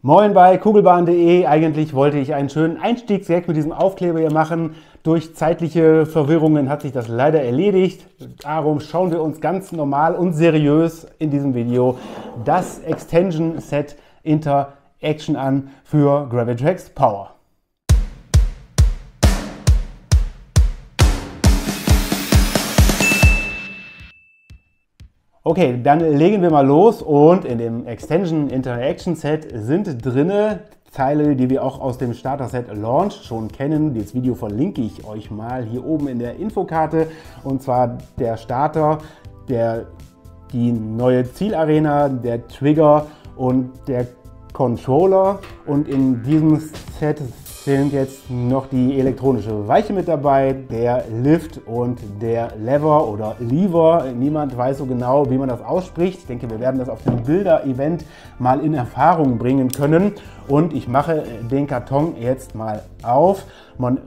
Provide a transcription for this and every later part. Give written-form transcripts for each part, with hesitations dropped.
Moin bei kugelbahn.de. Eigentlich wollte ich einen schönen Einstiegsgag mit diesem Aufkleber hier machen. Durch zeitliche Verwirrungen hat sich das leider erledigt. Darum schauen wir uns ganz normal und seriös in diesem Video das Extension Set Interaction an für Gravitrax Power. Okay, dann legen wir mal los und in dem Extension Interaction Set sind drinne Teile, die wir auch aus dem Starter Set Launch schon kennen. Das Video verlinke ich euch mal hier oben in der Infokarte, und zwar der Starter, die neue Zielarena, der Trigger und der Controller, und in diesem Set sind jetzt noch die elektronische Weiche mit dabei, der Lift und der Lever oder Lever. Niemand weiß so genau, wie man das ausspricht. Ich denke, wir werden das auf dem Bilder-Event mal in Erfahrung bringen können. Und ich mache den Karton jetzt mal auf. Man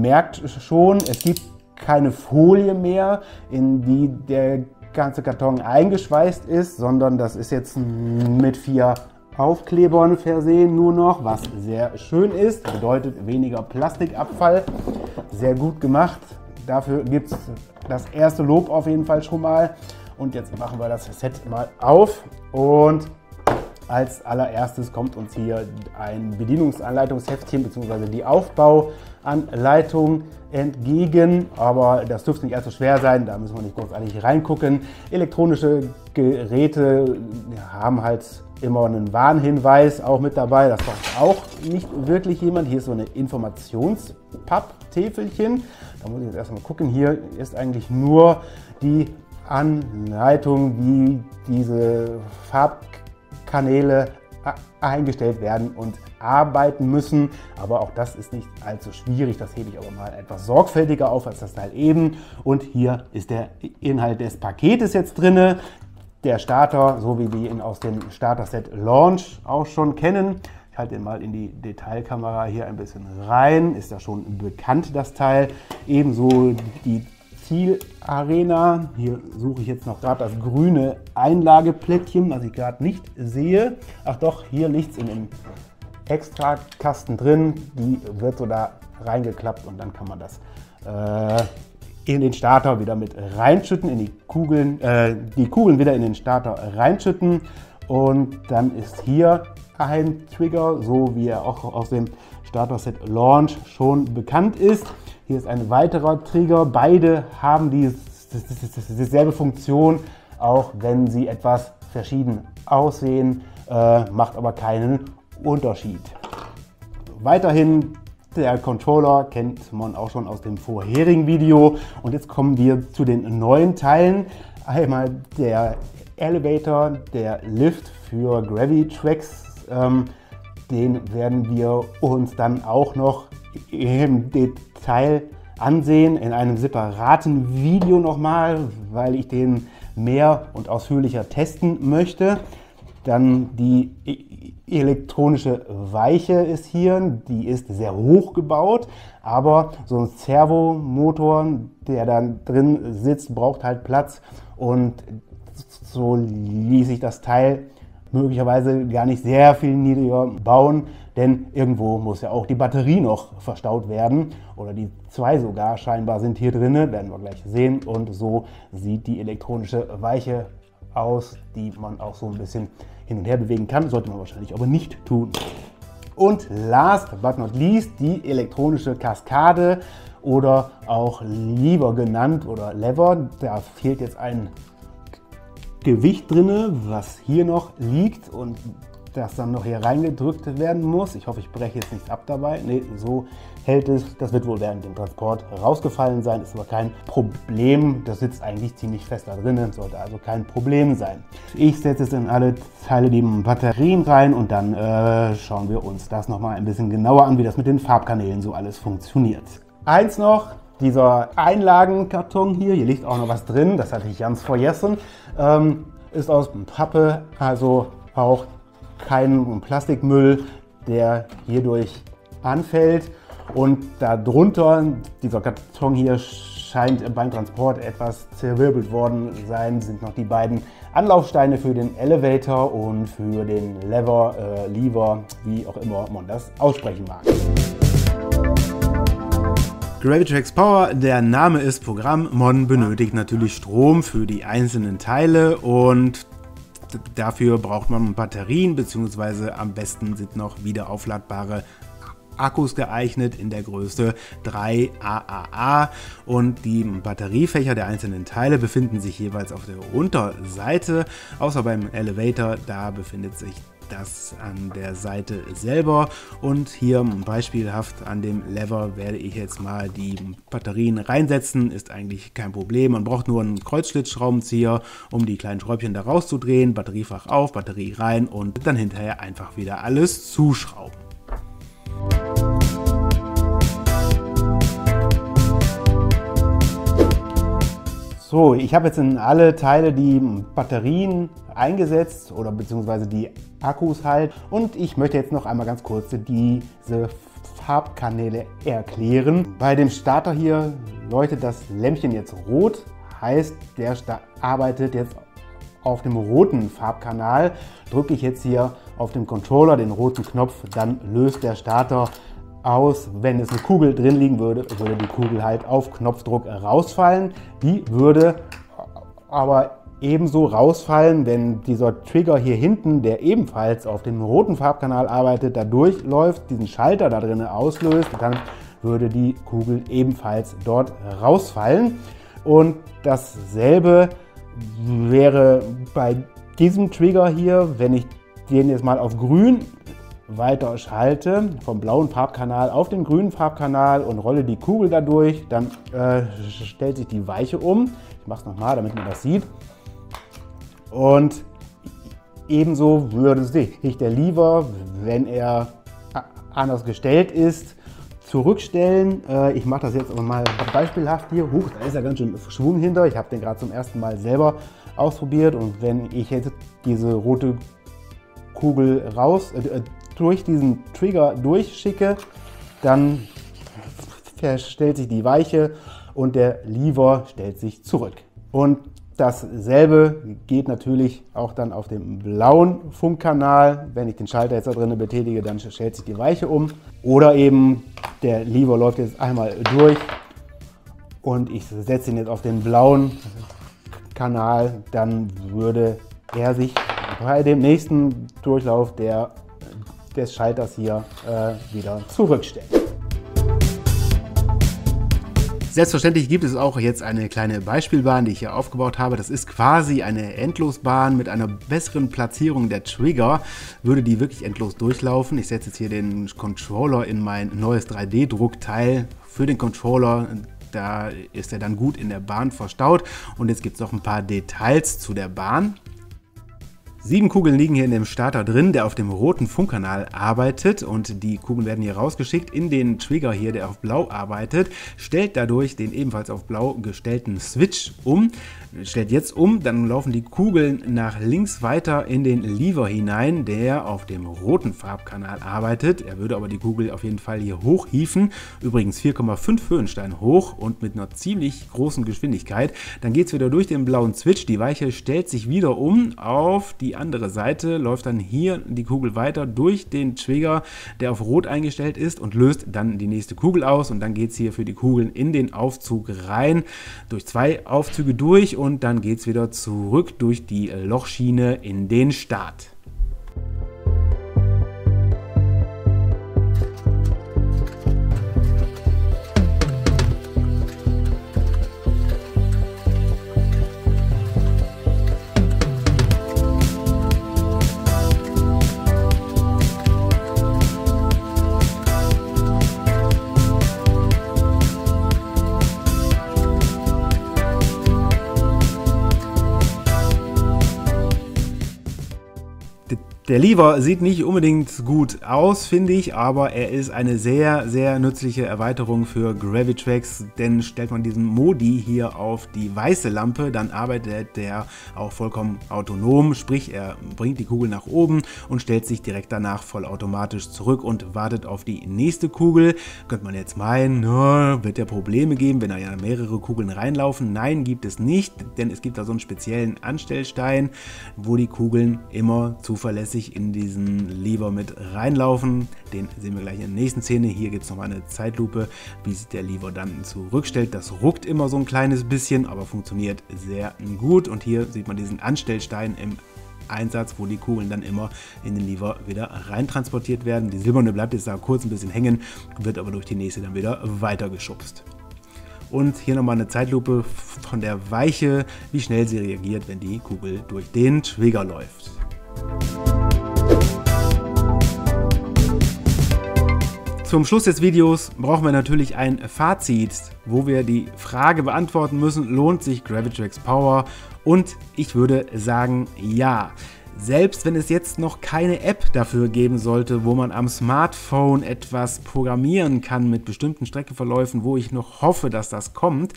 merkt schon, es gibt keine Folie mehr, in die der ganze Karton eingeschweißt ist, sondern das ist jetzt mit 4 Aufklebern versehen nur noch, was sehr schön ist, bedeutet weniger Plastikabfall. Sehr gut gemacht, dafür gibt es das erste Lob auf jeden Fall schon mal. Und jetzt machen wir das Set mal auf, und als allererstes kommt uns hier ein Bedienungsanleitungsheftchen bzw. die Aufbauanleitung entgegen, aber das dürfte nicht allzu schwer sein, da müssen wir nicht großartig reingucken. Elektronische Geräte haben halt immer einen Warnhinweis auch mit dabei, das braucht auch nicht wirklich jemand. Hier ist so eine Informationspapptäfelchen, da muss ich jetzt erstmal gucken, hier ist eigentlich nur die Anleitung, wie diese Farbkanäle eingestellt werden und arbeiten müssen, aber auch das ist nicht allzu schwierig, das hebe ich aber mal etwas sorgfältiger auf als das Teil eben. Und hier ist der Inhalt des Paketes jetzt drin, der Starter, so wie wir ihn aus dem Starter Set Launch auch schon kennen. Ich halte den mal in die Detailkamera hier ein bisschen rein, ist ja schon bekannt das Teil, ebenso die Zielarena. Hier suche ich jetzt noch gerade das grüne Einlageplättchen, was ich gerade nicht sehe. Ach doch, hier liegt es in dem Extrakasten drin. Die wird so da reingeklappt und dann kann man das in den Starter wieder mit reinschütten, in die Kugeln wieder in den Starter reinschütten. Und dann ist hier ein Trigger, so wie er auch aus dem Starter Set Launch schon bekannt ist. Hier ist ein weiterer Trigger. Beide haben dieselbe Funktion, auch wenn sie etwas verschieden aussehen, macht aber keinen Unterschied. Weiterhin der Controller kennt man auch schon aus dem vorherigen Video. Und jetzt kommen wir zu den neuen Teilen. Einmal der Elevator, der Lift für Gravitrax. Den werden wir uns dann auch noch im Detail ansehen in einem separaten Video nochmal, weil ich den mehr und ausführlicher testen möchte. Dann die elektronische Weiche ist hier, die ist sehr hoch gebaut, aber so ein Servomotor, der dann drin sitzt, braucht halt Platz, und so ließ sich das Teil möglicherweise gar nicht sehr viel niedriger bauen, denn irgendwo muss ja auch die Batterie noch verstaut werden, oder die 2 sogar scheinbar sind hier drin, werden wir gleich sehen, und so sieht die elektronische Weiche aus, die man auch so ein bisschen hin und her bewegen kann, sollte man wahrscheinlich aber nicht tun. Und last but not least die elektronische Kaskade oder auch Lever genannt oder Lever. Da fehlt jetzt ein Gewicht drin, was hier noch liegt und das dann noch hier reingedrückt werden muss. Ich hoffe, ich breche jetzt nichts ab dabei. Ne, so hält es. Das wird wohl während dem Transport rausgefallen sein, ist aber kein Problem. Das sitzt eigentlich ziemlich fest da drinnen, sollte also kein Problem sein. Ich setze es in alle Teile die Batterien rein, und dann schauen wir uns das nochmal ein bisschen genauer an, wie das mit den Farbkanälen so alles funktioniert. Eins noch, dieser Einlagenkarton hier liegt auch noch was drin, das hatte ich ganz vergessen, ist aus Pappe, also auch kein Plastikmüll, der hierdurch anfällt. Und darunter, dieser Karton hier scheint beim Transport etwas zerwirbelt worden sein, sind noch die beiden Anlaufsteine für den Elevator und für den Lever, Lever, wie auch immer man das aussprechen mag. Gravitrax Power, der Name ist Programm. Man benötigt natürlich Strom für die einzelnen Teile und dafür braucht man Batterien, beziehungsweise am besten sind noch wieder aufladbare Akkus geeignet in der Größe 3 AAA und die Batteriefächer der einzelnen Teile befinden sich jeweils auf der Unterseite, außer beim Elevator, da befindet sich das an der Seite selber und hier beispielhaft an dem Lever werde ich jetzt mal die Batterien reinsetzen, ist eigentlich kein Problem, man braucht nur einen Kreuzschlitzschraubenzieher, um die kleinen Schräubchen da rauszudrehen, Batteriefach auf, Batterie rein und dann hinterher einfach wieder alles zuschrauben. So, ich habe jetzt in alle Teile die Batterien eingesetzt oder beziehungsweise die Akkus halt und ich möchte jetzt noch einmal ganz kurz diese Farbkanäle erklären. Bei dem Starter hier leuchtet das Lämpchen jetzt rot, heißt der arbeitet jetzt auf dem roten Farbkanal. Drücke ich jetzt hier auf dem Controller den roten Knopf, dann löst der Starter aus. Wenn es eine Kugel drin liegen würde, würde die Kugel halt auf Knopfdruck rausfallen. Die würde aber ebenso rausfallen, wenn dieser Trigger hier hinten, der ebenfalls auf dem roten Farbkanal arbeitet, da durchläuft, diesen Schalter da drin auslöst, dann würde die Kugel ebenfalls dort rausfallen. Und dasselbe wäre bei diesem Trigger hier, wenn ich den jetzt mal auf grün weiter schalte, vom blauen Farbkanal auf den grünen Farbkanal und rolle die Kugel dadurch, dann stellt sich die Weiche um. Ich mache es nochmal, damit man das sieht. Und ebenso würde sich der Lever, wenn er anders gestellt ist, zurückstellen. Ich mache das jetzt mal beispielhaft hier. Huch, da ist ja ganz schön Schwung hinter. Ich habe den gerade zum ersten Mal selber ausprobiert und wenn ich jetzt diese rote Kugel durch diesen Trigger durchschicke, dann verstellt sich die Weiche und der Lever stellt sich zurück. Und dasselbe geht natürlich auch dann auf dem blauen Funkkanal. Wenn ich den Schalter jetzt da drin betätige, dann stellt sich die Weiche um. Oder eben der Lever läuft jetzt einmal durch und ich setze ihn jetzt auf den blauen Kanal, dann würde er sich bei dem nächsten Durchlauf des Schalters hier wieder zurückstellen. Selbstverständlich gibt es auch jetzt eine kleine Beispielbahn, die ich hier aufgebaut habe. Das ist quasi eine Endlosbahn mit einer besseren Platzierung der Trigger. Würde die wirklich endlos durchlaufen. Ich setze jetzt hier den Controller in mein neues 3D-Druckteil für den Controller. Da ist er dann gut in der Bahn verstaut. Und jetzt gibt es noch ein paar Details zu der Bahn. 7 Kugeln liegen hier in dem Starter drin, der auf dem roten Funkkanal arbeitet und die Kugeln werden hier rausgeschickt in den Trigger hier, der auf blau arbeitet, stellt dadurch den ebenfalls auf blau gestellten Switch um, stellt jetzt um, dann laufen die Kugeln nach links weiter in den Lever hinein, der auf dem roten Farbkanal arbeitet. Er würde aber die Kugel auf jeden Fall hier hochhieven, übrigens 4,5 Höhenstein hoch und mit einer ziemlich großen Geschwindigkeit. Dann geht es wieder durch den blauen Switch, die Weiche stellt sich wieder um auf die andere Seite, läuft dann hier die Kugel weiter durch den Trigger, der auf Rot eingestellt ist und löst dann die nächste Kugel aus und dann geht es hier für die Kugeln in den Aufzug rein, durch 2 Aufzüge durch und dann geht es wieder zurück durch die Lochschiene in den Start. Der Lever sieht nicht unbedingt gut aus, finde ich, aber er ist eine sehr, sehr nützliche Erweiterung für Gravitrax, denn stellt man diesen Modi hier auf die weiße Lampe, dann arbeitet der auch vollkommen autonom, sprich er bringt die Kugel nach oben und stellt sich direkt danach vollautomatisch zurück und wartet auf die nächste Kugel. Könnte man jetzt meinen, wird der Probleme geben, wenn da ja mehrere Kugeln reinlaufen? Nein, gibt es nicht, denn es gibt da so einen speziellen Anstellstein, wo die Kugeln immer zuverlässig in diesen Lever mit reinlaufen. Den sehen wir gleich in der nächsten Szene. Hier gibt es nochmal eine Zeitlupe, wie sich der Lever dann zurückstellt. Das ruckt immer so ein kleines bisschen, aber funktioniert sehr gut. Und hier sieht man diesen Anstellstein im Einsatz, wo die Kugeln dann immer in den Lever wieder rein transportiert werden. Die silberne bleibt jetzt da kurz ein bisschen hängen, wird aber durch die nächste dann wieder weitergeschubst. Und hier nochmal eine Zeitlupe von der Weiche, wie schnell sie reagiert, wenn die Kugel durch den Trigger läuft. Zum Schluss des Videos brauchen wir natürlich ein Fazit, wo wir die Frage beantworten müssen, lohnt sich Gravitrax Power? Und ich würde sagen, ja. Selbst wenn es jetzt noch keine App dafür geben sollte, wo man am Smartphone etwas programmieren kann mit bestimmten Streckenverläufen, wo ich noch hoffe, dass das kommt,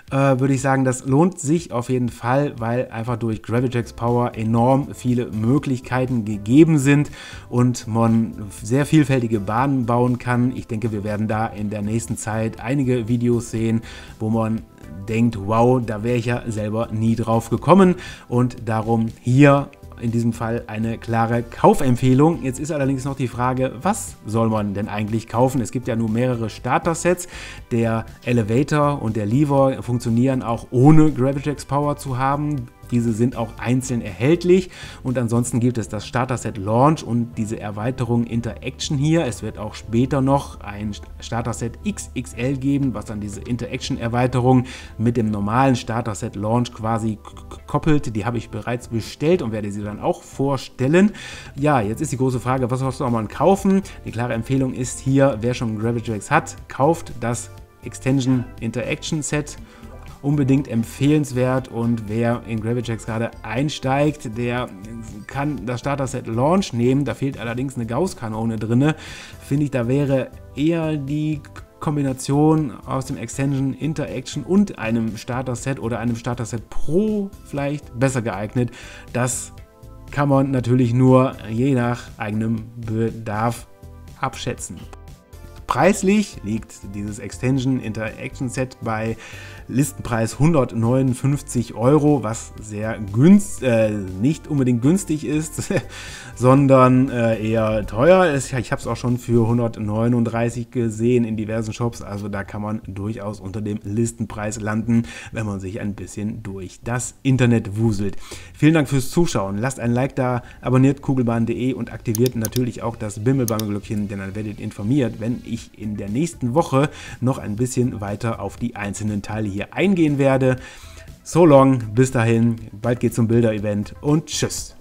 würde ich sagen, das lohnt sich auf jeden Fall, weil einfach durch Gravitrax Power enorm viele Möglichkeiten gegeben sind und man sehr vielfältige Bahnen bauen kann. Ich denke, wir werden da in der nächsten Zeit einige Videos sehen, wo man denkt, wow, da wäre ich ja selber nie drauf gekommen, und darum hier in diesem Fall eine klare Kaufempfehlung. Jetzt ist allerdings noch die Frage, was soll man denn eigentlich kaufen? Es gibt ja nur mehrere Starter-Sets. Der Elevator und der Lever funktionieren auch ohne Gravitrax Power zu haben. Diese sind auch einzeln erhältlich, und ansonsten gibt es das Starter-Set Launch und diese Erweiterung Interaction hier. Es wird auch später noch ein Starter-Set XXL geben, was dann diese Interaction-Erweiterung mit dem normalen Starter-Set Launch quasi koppelt. Die habe ich bereits bestellt und werde sie dann auch vorstellen. Ja, jetzt ist die große Frage, was soll man kaufen? Die klare Empfehlung ist hier, wer schon Gravitrax hat, kauft das Extension Interaction Set. Unbedingt empfehlenswert, und wer in Gravitrax gerade einsteigt, der kann das Starter-Set Launch nehmen. Da fehlt allerdings eine Gauss-Kanone drin. Finde ich, da wäre eher die Kombination aus dem Extension Interaction und einem Starter-Set oder einem Starter-Set Pro vielleicht besser geeignet. Das kann man natürlich nur je nach eigenem Bedarf abschätzen. Preislich liegt dieses Extension Interaction Set bei Listenpreis 159 €, was sehr nicht unbedingt günstig ist, sondern eher teuer ist. Ich habe es auch schon für 139 gesehen in diversen Shops, also da kann man durchaus unter dem Listenpreis landen, wenn man sich ein bisschen durch das Internet wuselt. Vielen Dank fürs Zuschauen, lasst ein Like da, abonniert kugelbahn.de und aktiviert natürlich auch das Bimmelbammelglöckchen, denn dann werdet ihr informiert, wenn ich in der nächsten Woche noch ein bisschen weiter auf die einzelnen Teile hier eingehen werde. So long, bis dahin, bald geht's zum Bilder-Event und tschüss.